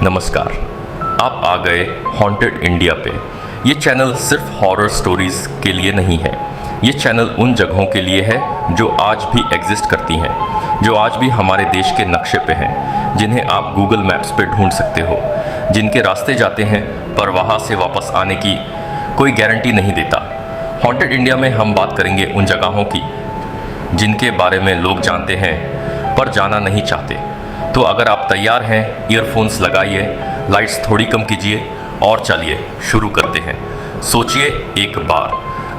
नमस्कार, आप आ गए हॉन्टेड इंडिया पे। ये चैनल सिर्फ हॉरर स्टोरीज के लिए नहीं है। ये चैनल उन जगहों के लिए है जो आज भी एग्जिस्ट करती हैं, जो आज भी हमारे देश के नक्शे पे हैं, जिन्हें आप गूगल मैप्स पे ढूंढ सकते हो, जिनके रास्ते जाते हैं पर वहाँ से वापस आने की कोई गारंटी नहीं देता। हॉन्टेड इंडिया में हम बात करेंगे उन जगहों की जिनके बारे में लोग जानते हैं पर जाना नहीं चाहते। तो अगर आप तैयार हैं, ईयरफोन्स लगाइए, लाइट्स थोड़ी कम कीजिए और चलिए शुरू करते हैं। सोचिए एक बार,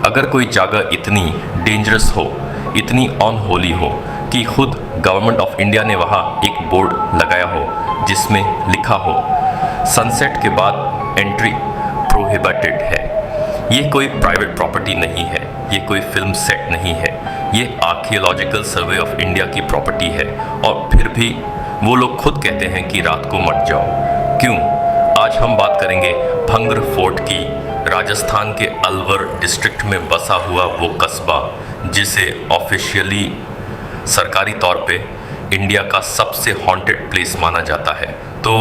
अगर कोई जगह इतनी डेंजरस हो, इतनी अनहोली हो कि खुद गवर्नमेंट ऑफ इंडिया ने वहाँ एक बोर्ड लगाया हो जिसमें लिखा हो सनसेट के बाद एंट्री प्रोहिबिटेड है। ये कोई प्राइवेट प्रॉपर्टी नहीं है, ये कोई फिल्म सेट नहीं है, ये आर्कियोलॉजिकल सर्वे ऑफ इंडिया की प्रॉपर्टी है। और फिर भी वो लोग खुद कहते हैं कि रात को मत जाओ। क्यों? आज हम बात करेंगे भंगर फोर्ट की, राजस्थान के अलवर डिस्ट्रिक्ट में बसा हुआ वो कस्बा जिसे ऑफिशियली सरकारी तौर पे इंडिया का सबसे हॉन्टेड प्लेस माना जाता है। तो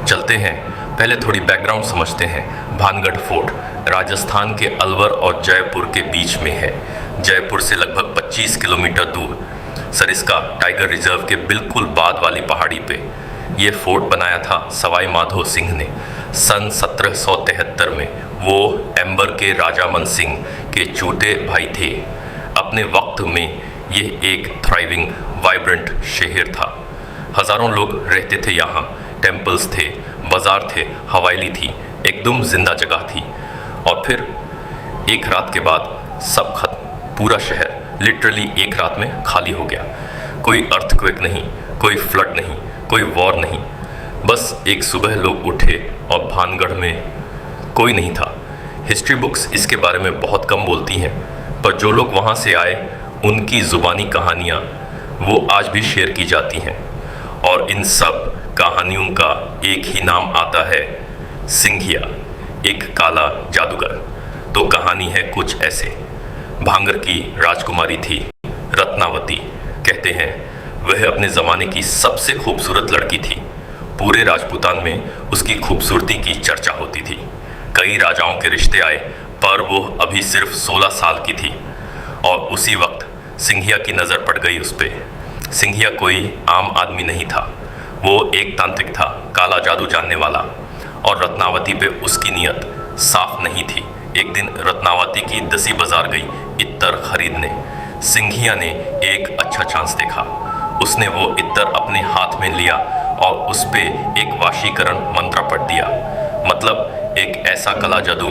चलते हैं, पहले थोड़ी बैकग्राउंड समझते हैं। भानगढ़ फोर्ट राजस्थान के अलवर और जयपुर के बीच में है। जयपुर से लगभग 25 किलोमीटर दूर सरिस्का टाइगर रिजर्व के बिल्कुल बाद वाली पहाड़ी पे ये फोर्ट बनाया था सवाई माधो सिंह ने सन 1773 में। वो एम्बर के राजा मन सिंह के चूटे भाई थे। अपने वक्त में ये एक थ्राइविंग वाइब्रेंट शहर था। हज़ारों लोग रहते थे यहाँ, टेम्पल्स थे, बाज़ार थे, हवेली थी, एकदम जिंदा जगह थी। और फिर एक रात के बाद सब खत्म, पूरा शहर लिटरली एक रात में खाली हो गया। कोई अर्थक्वेक नहीं, कोई फ्लड नहीं, कोई वॉर नहीं। बस एक सुबह लोग उठे और भानगढ़ में कोई नहीं था। हिस्ट्री बुक्स इसके बारे में बहुत कम बोलती हैं, पर जो लोग वहाँ से आए उनकी ज़ुबानी कहानियाँ वो आज भी शेयर की जाती हैं। और इन सब कहानियों का एक ही नाम आता है, सिंघिया, एक काला जादूगर। तो कहानी है कुछ ऐसे। भांगर की राजकुमारी थी रत्नावती। कहते हैं वह अपने ज़माने की सबसे खूबसूरत लड़की थी। पूरे राजपूतान में उसकी खूबसूरती की चर्चा होती थी। कई राजाओं के रिश्ते आए, पर वो अभी सिर्फ 16 साल की थी। और उसी वक्त सिंघिया की नज़र पड़ गई उस पर। सिंघिया कोई आम आदमी नहीं था, वो एक तांत्रिक था, काला जादू जानने वाला। और रत्नावती पे उसकी नीयत साफ नहीं थी। एक दिन रत्नावती की दसी बाजार गई इत्तर खरीदने। सिंघिया ने एक अच्छा चांस देखा। उसने वो इत्तर अपने हाथ में लिया और उस पे एक वाशीकरण मंत्र पढ़ दिया। मतलब एक ऐसा कला जादू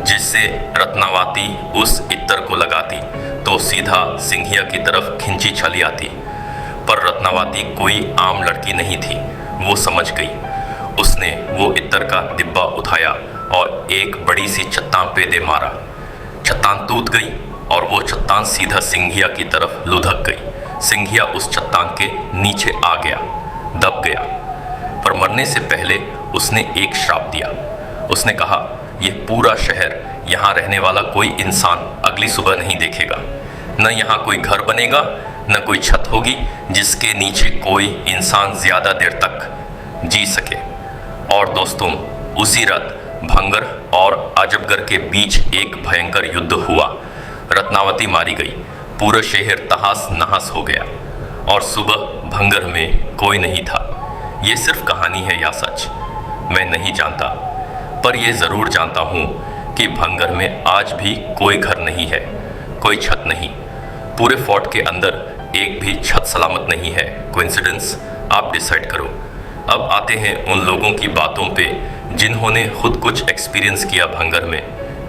जिससे रत्नावती उस इत्तर को लगाती तो सीधा सिंघिया की तरफ खिंची चली आती। पर रत्नावती कोई आम लड़की नहीं थी, वो समझ गई। उसने वो इत्तर का डिब्बा उठाया और एक बड़ी सी चट्टान पे दे मारा। चट्टान टूट गई और वो चट्टान सीधा सिंघिया की तरफ लुढ़क गई। सिंघिया उस चट्टान के नीचे आ गया, दब गया। पर मरने से पहले उसने एक श्राप दिया। उसने कहा, ये पूरा शहर, यहाँ रहने वाला कोई इंसान अगली सुबह नहीं देखेगा। न यहाँ कोई घर बनेगा, न कोई छत होगी जिसके नीचे कोई इंसान ज़्यादा देर तक जी सके। और दोस्तों, उसी रात भंगर और आजमगढ़ के बीच एक भयंकर युद्ध हुआ। रत्नावती मारी गई, पूरा शहर तहस नहस हो गया। और सुबह भंगर में कोई नहीं था। ये सिर्फ कहानी है या सच, मैं नहीं जानता। पर यह ज़रूर जानता हूँ कि भंगर में आज भी कोई घर नहीं है, कोई छत नहीं। पूरे फोर्ट के अंदर एक भी छत सलामत नहीं है। कोइंसिडेंस? आप डिसाइड करो। अब आते हैं उन लोगों की बातों पे जिन्होंने खुद कुछ एक्सपीरियंस किया भंगर में।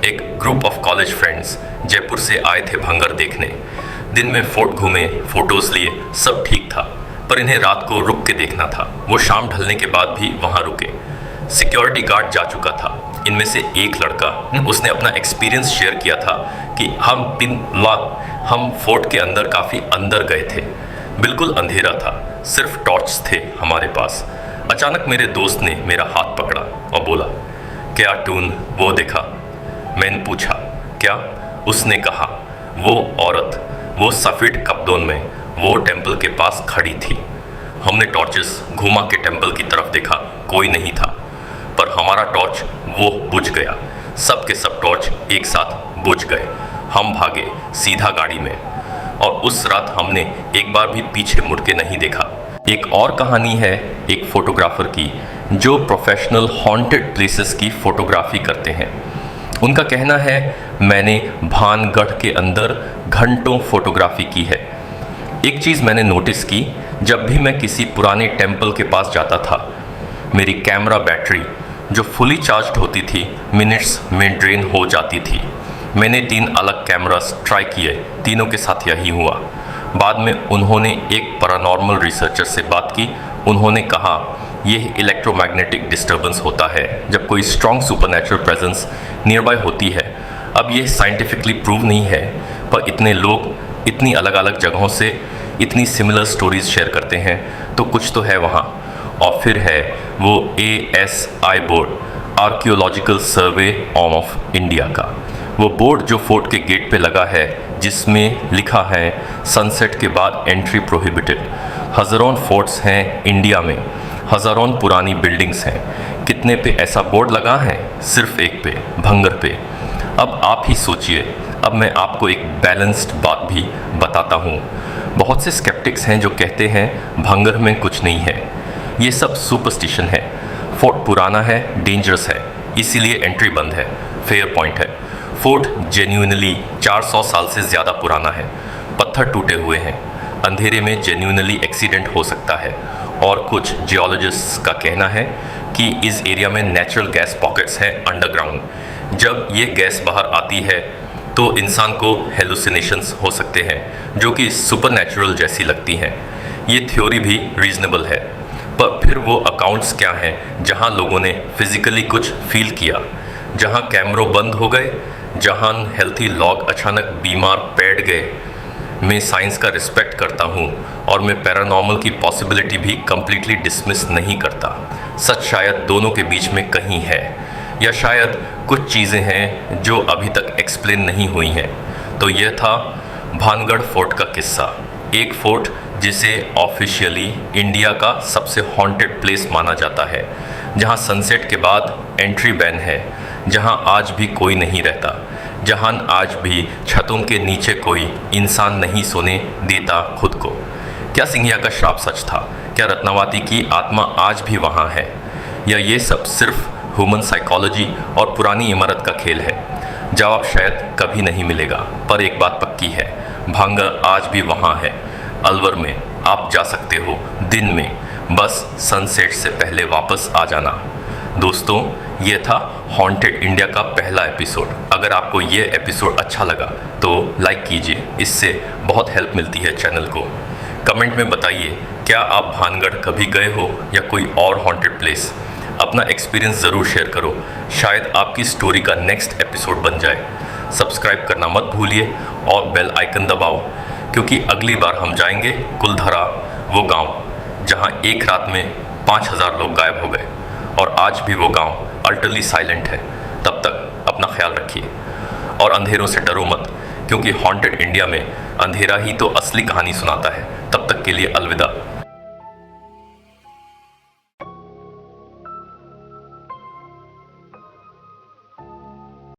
एक group of college friends Jaipur से आए थे भंगर देखने। दिन में फोर्ट घूमे, फोटोज़ लिए, सब ठीक था, पर इन्हें रात को रुक के देखना था। वो शाम ढलने के बाद भी वहाँ रुके। सिक्योरिटी गार्ड जा चुका था। इनमें से एक लड़का, उसने अपना एक्सपीरियंस शेयर किया था कि हम फोर्ट के अंदर काफ़ी अंदर गए थे। बिल्कुल अंधेरा था, सिर्फ टॉर्च थे हमारे पास। अचानक मेरे दोस्त ने मेरा हाथ पकड़ा और बोला, क्या टून वो देखा? मैंने पूछा, क्या? उसने कहा, वो औरत, वो सफ़ेद कपड़ों में वो टेम्पल के पास खड़ी थी। हमने टॉर्चेस घुमा के टेम्पल की तरफ देखा, कोई नहीं था, पर हमारा टॉर्च वो बुझ गया। सब के सब टॉर्च एक साथ बुझ गए। हम भागे सीधा गाड़ी में, और उस रात हमने एक बार भी पीछे मुड़ के नहीं देखा। एक और कहानी है एक फोटोग्राफर की जो प्रोफेशनल हॉन्टेड प्लेसेस की फोटोग्राफी करते हैं। उनका कहना है, मैंने भानगढ़ के अंदर घंटों फोटोग्राफी की है। एक चीज़ मैंने नोटिस की, जब भी मैं किसी पुराने टेम्पल के पास जाता था, मेरी कैमरा बैटरी जो फुली चार्ज्ड होती थी मिनट्स में ड्रेन हो जाती थी। मैंने 3 अलग कैमरास ट्राई किए, तीनों के साथ यही हुआ। बाद में उन्होंने एक पैरानॉर्मल रिसर्चर से बात की। उन्होंने कहा यह इलेक्ट्रोमैग्नेटिक डिस्टर्बेंस होता है जब कोई स्ट्रॉन्ग सुपरनैचुरल प्रेजेंस नियरबाई होती है। अब यह साइंटिफिकली प्रूव नहीं है, पर इतने लोग इतनी अलग अलग जगहों से इतनी सिमिलर स्टोरीज शेयर करते हैं, तो कुछ तो है वहाँ। और फिर है वो ASI board, archaeological survey of India का वो बोर्ड जो फोर्ट के गेट पे लगा है, जिसमें लिखा है सनसेट के बाद एंट्री प्रोहिबिटेड। हज़ारों फोर्ट्स हैं इंडिया में, हज़ारों पुरानी बिल्डिंग्स हैं। कितने पे ऐसा बोर्ड लगा है? सिर्फ एक पे, भंगर पे। अब आप ही सोचिए। अब मैं आपको एक बैलेंस्ड बात भी बताता हूँ। बहुत से स्केप्टिक्स हैं जो कहते हैं भंगर में कुछ नहीं है, ये सब सुपरस्टिशन है। फोर्ट पुराना है, डेंजरस है, इसीलिए एंट्री बंद है। फेयर पॉइंट है। फोर्ट जेन्युइनली 400 साल से ज़्यादा पुराना है। पत्थर टूटे हुए हैं। अंधेरे में जेन्युइनली एक्सीडेंट हो सकता है। और कुछ जियोलॉजिस्ट्स का कहना है कि इस एरिया में नेचुरल गैस पॉकेट्स हैं अंडरग्राउंड। जब ये गैस बाहर आती है तो इंसान को हेलुसिनेशंस हो सकते हैं जो कि सुपरनैचुरल जैसी लगती हैं। ये थ्योरी भी रीजनेबल है, पर फिर वो अकाउंट्स क्या हैं जहां लोगों ने फिजिकली कुछ फील किया, जहां कैमरों बंद हो गए, जहां हेल्थी लॉग अचानक बीमार बैठ गए। मैं साइंस का रिस्पेक्ट करता हूँ और मैं पैरानॉर्मल की पॉसिबिलिटी भी कम्प्लीटली डिसमिस नहीं करता। सच शायद दोनों के बीच में कहीं है, या शायद कुछ चीज़ें हैं जो अभी तक एक्सप्लेन नहीं हुई हैं। तो यह था भानगढ़ फोर्ट का किस्सा। एक फोर्ट जिसे ऑफिशियली इंडिया का सबसे हॉन्टेड प्लेस माना जाता है, जहां सनसेट के बाद एंट्री बैन है, जहां आज भी कोई नहीं रहता, जहां आज भी छतों के नीचे कोई इंसान नहीं सोने देता खुद को। क्या सिंघिया का श्राप सच था? क्या रत्नावती की आत्मा आज भी वहां है, या ये सब सिर्फ ह्यूमन साइकोलॉजी और पुरानी इमारत का खेल है? जवाब शायद कभी नहीं मिलेगा, पर एक बात पक्की है, भांगर आज भी वहाँ है। अलवर में आप जा सकते हो दिन में, बस सनसेट से पहले वापस आ जाना। दोस्तों, ये था हॉन्टेड इंडिया का पहला एपिसोड। अगर आपको ये एपिसोड अच्छा लगा तो लाइक कीजिए, इससे बहुत हेल्प मिलती है चैनल को। कमेंट में बताइए, क्या आप भानगढ़ कभी गए हो या कोई और हॉन्टेड प्लेस? अपना एक्सपीरियंस ज़रूर शेयर करो, शायद आपकी स्टोरी का नेक्स्ट एपिसोड बन जाए। सब्सक्राइब करना मत भूलिए और बेल आइकन दबाओ, क्योंकि अगली बार हम जाएंगे कुलधरा, वो गांव जहां एक रात में 5000 लोग गायब हो गए और आज भी वो गांव अल्टरली साइलेंट है। तब तक अपना ख्याल रखिए और अंधेरों से डरो मत, क्योंकि हॉन्टेड इंडिया में अंधेरा ही तो असली कहानी सुनाता है। तब तक के लिए अलविदा।